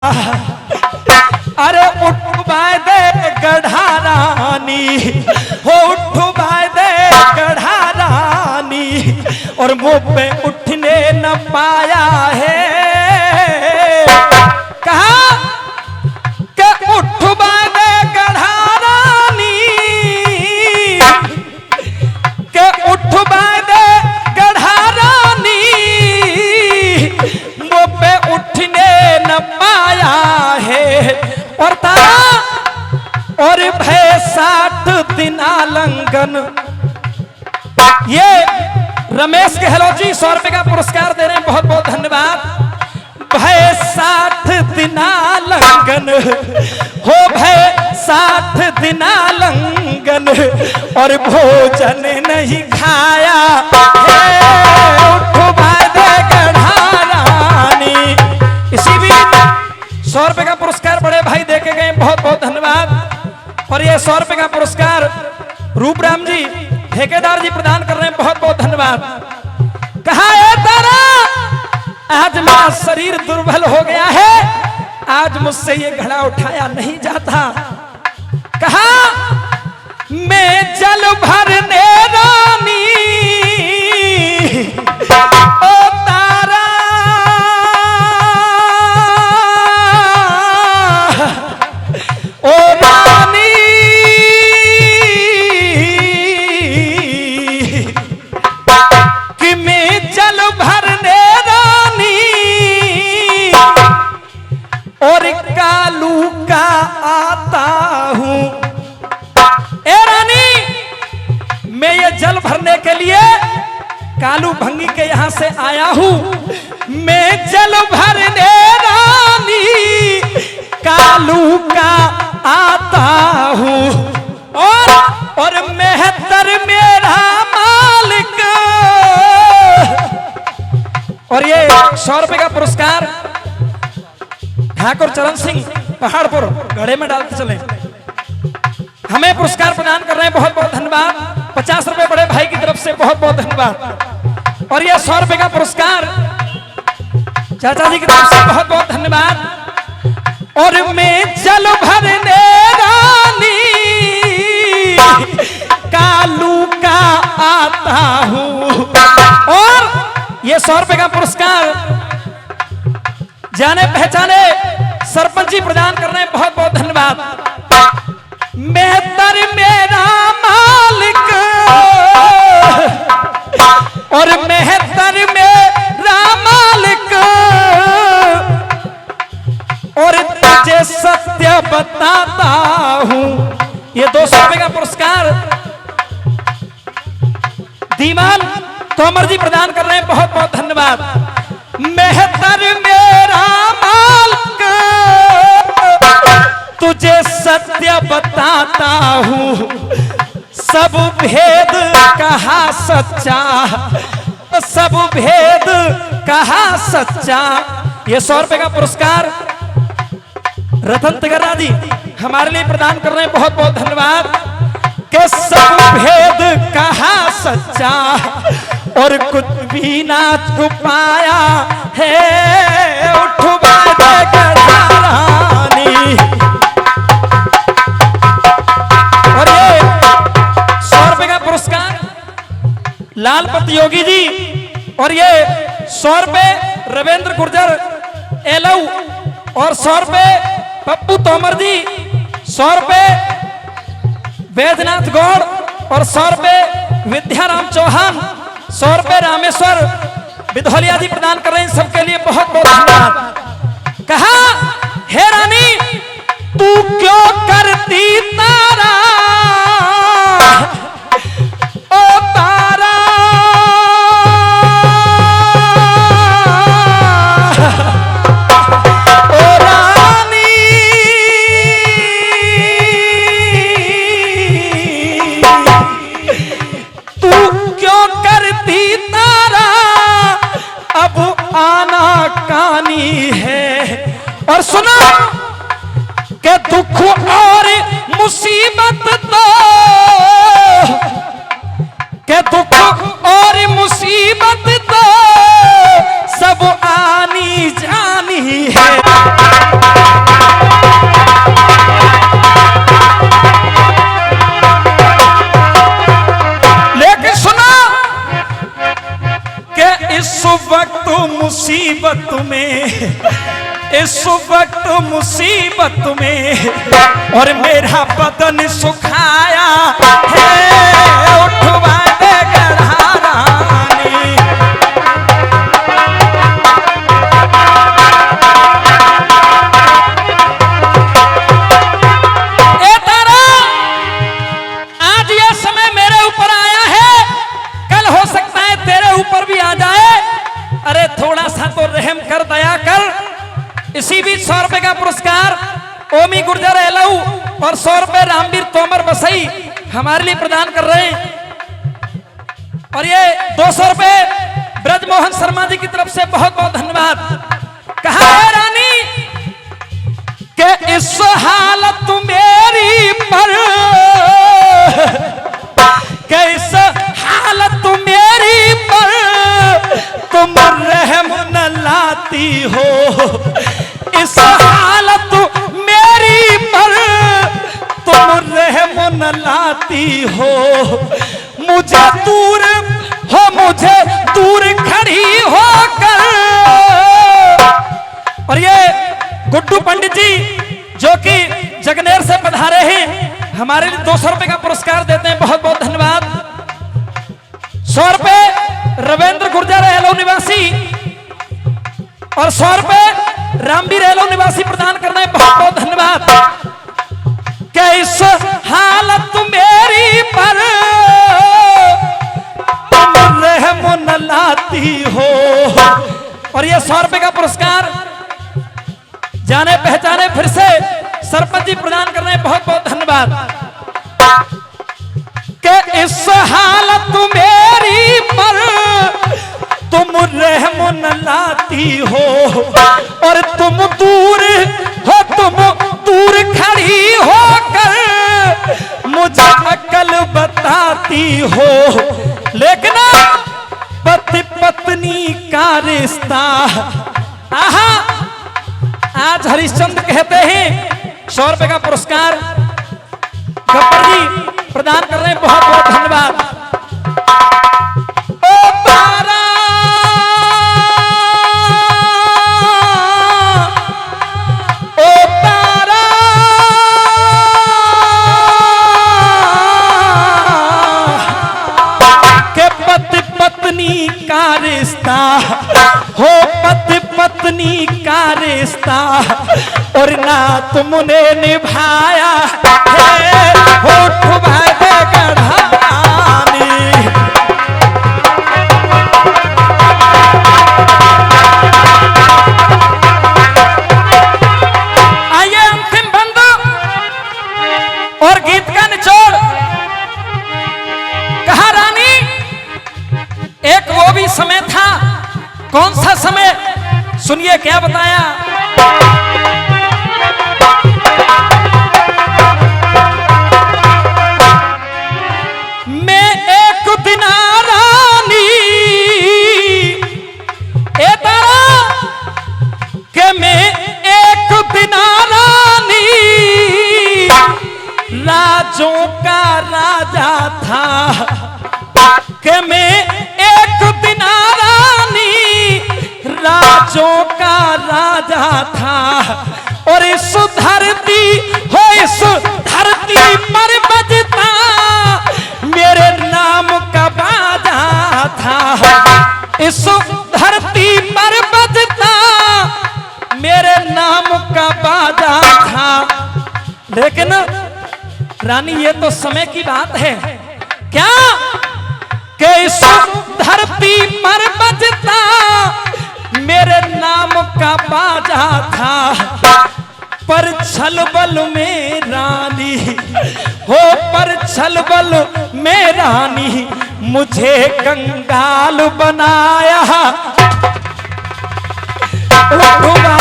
अरे उठवाए दे गढ़ारानी हो उठवाए दे गढ़ारानी और मुंह पे उठने न पाया है। कहा कि उठवाए दे गढ़ारानी के उठवाए दे गढ़ारानी मुंह पे उठने न पाया है। और तारा और भय 60 दिन आलंगन। ये रमेश गहलोत जी 100 रुपए का पुरस्कार दे रहे हैं, बहुत बहुत धन्यवाद। भय 60 दिन आलंगन हो भय 60 दिन आलंगन और भोजन नहीं खाया है। उठवाए दे गढ़ारानी। इसी भी 100 रुपए का पुरस्कार बड़े भाई देके गए, बहुत बहुत धन्यवाद। और ये 100 रुपए का पुरस्कार रूपराम जी ठेकेदार जी प्रदान कर रहे हैं, बहुत बहुत धन्यवाद। कहा है तारा आज मेरा शरीर दुर्बल हो गया है, आज मुझसे ये घड़ा उठाया नहीं जाता। कहा मैं जल भरने रानी ओ तारा ओ रानी कि मैं जल भरने रानी और कालू का आता हूं। ए रानी मैं ये जल भरने के लिए कालू भंगी के यहां से आया हूं। मैं जल भरने रानी कालू का आता हूं और मेहतर मेरा मालिक। और ये 100 रुपए का पुरस्कार ठाकुर चरण सिंह पहाड़पुर घड़े में डालते चले हमें पुरस्कार प्रदान कर रहे हैं, बहुत बहुत धन्यवाद। 50 रुपए बड़े भाई की तरफ से बहुत बहुत धन्यवाद। और ये 100 रुपए का पुरस्कार चाचा जी की तरफ से बहुत बहुत धन्यवाद। और मैं जल भरने रानी कालू का आता हूं। और ये 100 रुपए का पुरस्कार जाने पहचाने सरपंच जी प्रदान कर रहे हैं, बहुत बहुत धन्यवाद। मेहतर मेरा मालिक और मेहतर मेरा मालिक और तुझे सत्य बताता हूं। ये 200 रुपए का पुरस्कार दीवान तोमर जी प्रदान कर रहे हैं, बहुत बहुत धन्यवाद। मेहतर मेरा मालिक तुझे सत्य बताता हूं, सब भेद कहा सच्चा, सब भेद कहा सच्चा। ये 100 रुपए का पुरस्कार रतन तिगरा जी हमारे लिए प्रदान कर रहे हैं, बहुत बहुत धन्यवाद। कि सब भेद कहा सच्चा और कुछ भी ना छुपाया है। उठवाए दे गढ़ारानी। और ये 100 रुपए का पुरस्कार लालपत योगी जी और ये 100 रुपए रविंद्र गुर्जर एलऊ और 100 रुपए पप्पू तोमर जी, 100 रुपए वैद्यनाथ गौड़ और 100 रुपए विद्याराम चौहान, 100 रुपए रामेश्वर विधौलिया जी प्रदान कर रहे हैं, सबके लिए बहुत बहुत धन्यवाद। कहा हे रानी तू क्यों करती तारा ओ तारा ओ रानी तू क्यों करती तारा अब आना कानी है। और सुना कि दुख और मुसीबत तो वक्त मुसीबत में और मेरा बदन सुखाया है, उठवा दे गढ़ा रानी। ए तारा, आज ये समय मेरे ऊपर आया है, कल हो सकता है तेरे ऊपर भी आ जाए। अरे थोड़ा सा तो रहम कर, दया कर। इसी बीच 100 रुपए का पुरस्कार ओमी गुर्जर एलऊ और 100 रुपए रामवीर तोमर बसई हमारे लिए प्रदान कर रहे हैं। और ये 200 रुपए ब्रजमोहन शर्मा जी की तरफ से बहुत बहुत धन्यवाद। कहा है रानी कि इस हालत मेरी पर, कैस हालत मेरी पर तुम रहम न लाती हो, इस हालत मेरी पर तुम रहम न लाती हो। मुझे दूर हो, मुझे दूर खड़ी होकर। और ये गुड्डू पंडित जी जो कि जगनेर से पधारे हैं, हमारे लिए 200 रुपए का पुरस्कार देते हैं, बहुत बहुत धन्यवाद। 100 रुपए रविंद्र गुर्जर एलो निवासी और 100 रुपए रामवीर एलो निवासी प्रदान करना है, बहुत बहुत धन्यवाद। कैस हालत मेरी पर तुम रहम न लाती हो। और ये 100 रुपए का पुरस्कार जाने पहचाने फिर से सरपंच जी प्रदान कर रहे हैं, बहुत बहुत धन्यवाद। कि इस हालत मेरी पर तुम रहम न लाती हो और तुम दूर हो, तुम दूर खड़ी होकर मुझे अकल बताती हो। लेकिन पति पत्नी का रिश्ता, आहा, आज हरिश्चंद्र कहते हैं 100 रुपए का पुरस्कार गब्बर जी प्रदान कर रहे हैं, बहुत बहुत धन्यवाद। ओ तारा, ओ तारा, के पति पत्नी का रिश्ता हो, पति पत्नी का रिश्ता और ना तुमने निभाया है, उठवा दे गढ़ा रानी। आइए अंतिम बंद और गीत का निचोड़। कहा रानी, एक वो भी समय था, कौन सा समय, सुनिए क्या बताया। मैं एक दिन रानी, ए तारा, के मैं एक दिन रानी राजों का राजा था, के मैं एक दिन रानी राजों का राजा था। और इस धरती हो, इस धरती पर बजता मेरे नाम का बाजा था, इस धरती पर बजता मेरे नाम का बाजा था। लेकिन रानी ये तो समय की बात है क्या, कि इस धरती पर बजता मेरे नाम का बाजा था। पर छलबल में रानी हो, पर छलबल में रानी मुझे कंगाल बनाया, उठवा